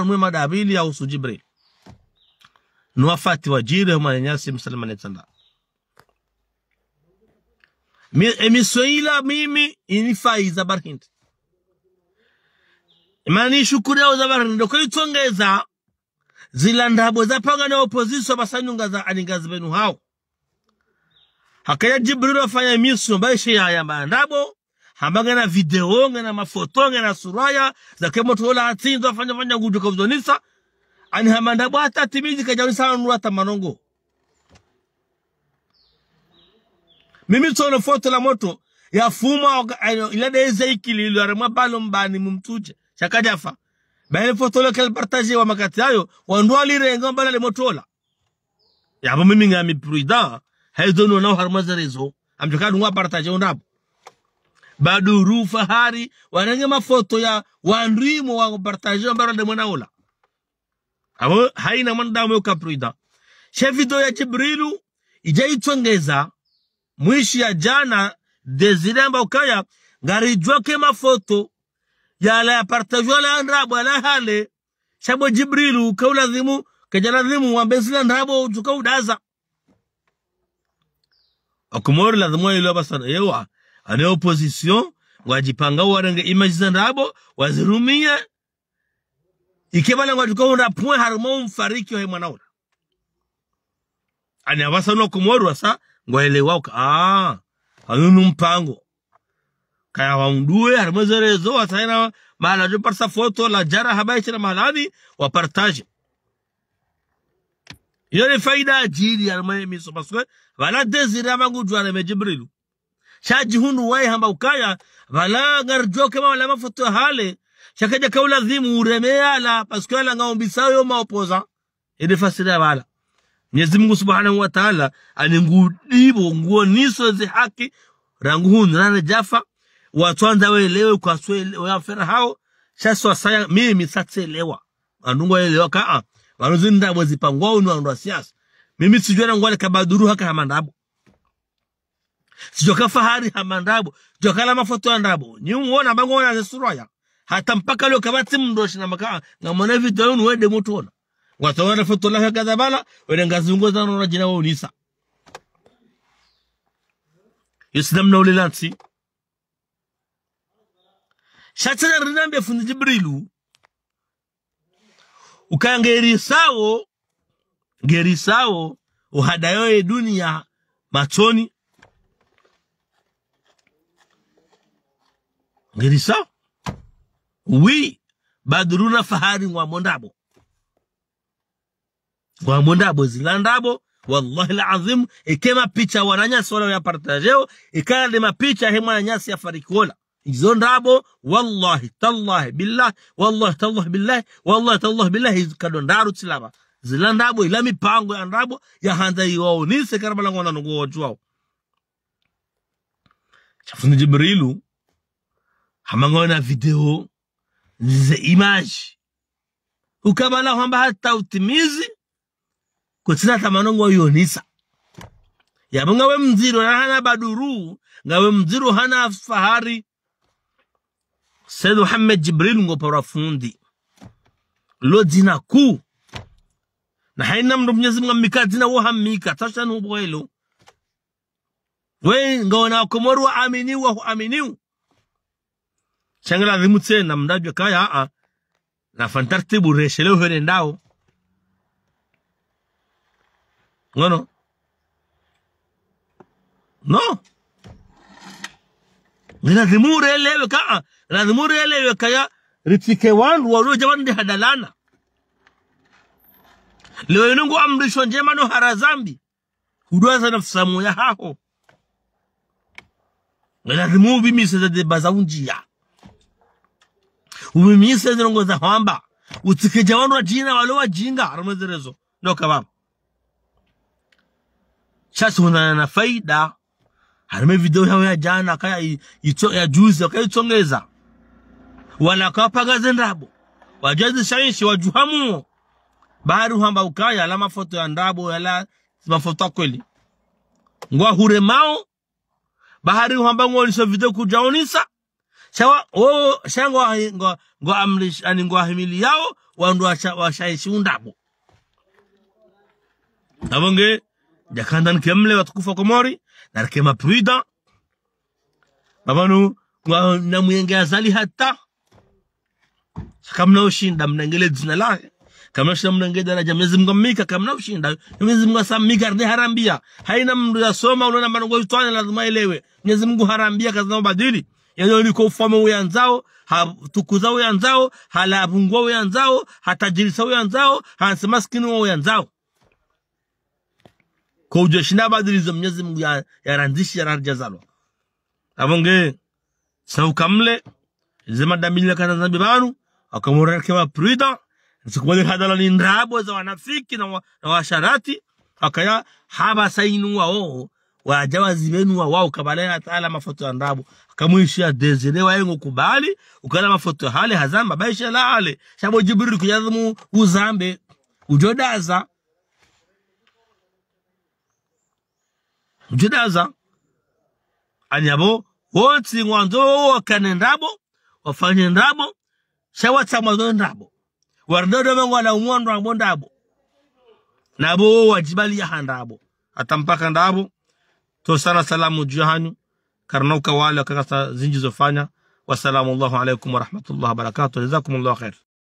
mwema dabili ya usu Jibril nuwafati wajire huma nyasi msalama netanda emiswahila mimi inifaiza barhinti imani shukuri ya uzabarhinti dokoli tuongeza zila ndabo za panga na opoziswa basanyunga za aningazi benu hao hakaya Jibril wafanya emisyo mbaishe ya ndabo hambaga na video na mafoto na suraya za kemo tola atinzo fanya ngujo kwa vzonisa ani hamandabo hata timizi kajaunisa nuata manongo mimi tono foto la moto ya fuma ilade Ezekiel ilo arema balo mbani mumtuje shakajafa baile foto lo kel partage wa makati ayo wandwali renga mbala le motola yabo mimi ngami prudent haidono na harmazarezo amjokadu ngwa partage ondabo baduru fahari wanenge mafoto ya wandrimo wa partage mbara de monaola abo haina mandamo yo kaprida she video ya Jibrilu ijaitongeza mwishi ya jana Desiramba ukaya ngarijwa ke mafoto ya la partage la andrabo la hale shabo Jibrilu kaulazimu kajalazimu wambezila ndabo ukaudaza akumori lazimu ilo basana yewa ane opposition wajipanga warenge image za ndabo wazirumie ikebala ngwajukaunda point harmo mfariki wa mwanaona ani abasano kumoro asa ngwaelewa anunu mpango kaya waundue harmozerezo wasaina mahala jo parsa foto la jara habaishi na mahalani wa partage yone faida ajiri harmoye miso paswe wala Desiramba ngujwa na Jibrilu shaji hunu wai hamba ukaya wala ngarjoke wala mafoto hale shakaja kaula dhimu uremea la paswe la ngaombisayo maopoza ede fasira wala Mwenyezi Mungu Subhanahu wa Ta'ala aningudibo nguo niso zi haki ranguhu nrane jafa watuanza welewe kwa swele wafera hao shaso wasaya mimi satselewa andungu welewa kaa wanuzinda wazipangwa unu wa siasa mimi sijuana ngwale kabaduru haka hamandabo sijoka fahari hamandabo jokala mafoto andabo nyuona bango na suraya hata mpaka leo kabati mndoshi na makaa na mwana video unu wende mutona watawana foto la kadhabala wende ngazungoza na jina wa unisa Islam na ulilansi shatana rinambe fundi Jibrilu gerisao uhadayoe dunia machoni gerisao baduruna fahari wa mondabo zilandabo wallahi alazim ikema picha wananya sola ya partageo ikala de mapicha hema nyasi ya farikola izo ndabo wallahi tallahi billah wallahi tallahi billah wallahi tallahi billah izikadondaru tilaba zilandabo ila mipango ya ndabo ya handa yao nise karabala ngona ngo wajwao chafundi Jibrilu hamangona video ze image ukabala hamba hata utimizi kutina tamanongo yonisa ya ngawe mziro na hana baduru ngawe mziro hana fahari Sayyid Muhammad Jibril ngopora fundi lo dina ku na haina mndo Mwenyezi Mungu mikadina wo hamika tashanu boelo we ngona komoru wa aminiu changala vimutse na mdabyo kaya na fantartibu reshele hore ndao no Lazimure elewe kaya ritike wandu waluo jawandi hadalana leo nungu amrisho njema no harazambi huduaza nafsamu ya haho lazimu bimise za debaza unjia ubimise za nungo za hamba utike jawanu wa jina waluwa jinga armazerezo no kababu Chasi na faida harime video yao ya jana kaya ya juzi kaya itongeza wala kapaga zendabo wajazi shainshi wajuhamu baru hamba ukaya ala mafoto ya ndabo ala mafoto kweli ngwa huremao bahari hamba ngolisho video kujaonisa shawa shangwa ngwa amrish ani ngwa himili yao wandu washaishi undabo abonge jakandan kemle watukufa komori na kema pruida babanu na muyenge azali hata kamna ushinda mnangele jina lake kamna ushinda mnangele daraja Mwenyezi Mungu mika kamna ushinda Mwenyezi Mungu asamika ardi harambia haina mndu yasoma unaona manongo yutwana lazima elewe Mwenyezi Mungu harambia kazi na badili yani ni kwa ufamo uyanzao hatukuza uyanzao halabungwa uyanzao hatajirisa uyanzao hanasema maskini uyanzao kwa ujoshinda badilizo Mwenyezi Mungu yarandishi yarajazalo abonge saukamle zema damili kana zambi banu akamurera kema prida nsikubali hadala ni ndrabo za wanafiki na washarati akaya haba sainu wao wajawazi benu wao kabalaya taala mafoto ya ndrabo akamuishia desire waengo kubali ukala mafoto hale hazamba baisha la hale shabo jibril kuyazamu uzambe ujodaza anyabo wonsi ngwanzo wakane ndrabo wafanye ndrabo shawatsa mwazo ndrabo wardodo mangwana umwondo wa ndabo nabo wajibali ya handabo atampaka ndabo to sana salamu juhanu karnauka wale wakasa zinjizofanya wasalamu Allahu alaikum wa rahmatullahi wa barakatuh jazakumullahu khair.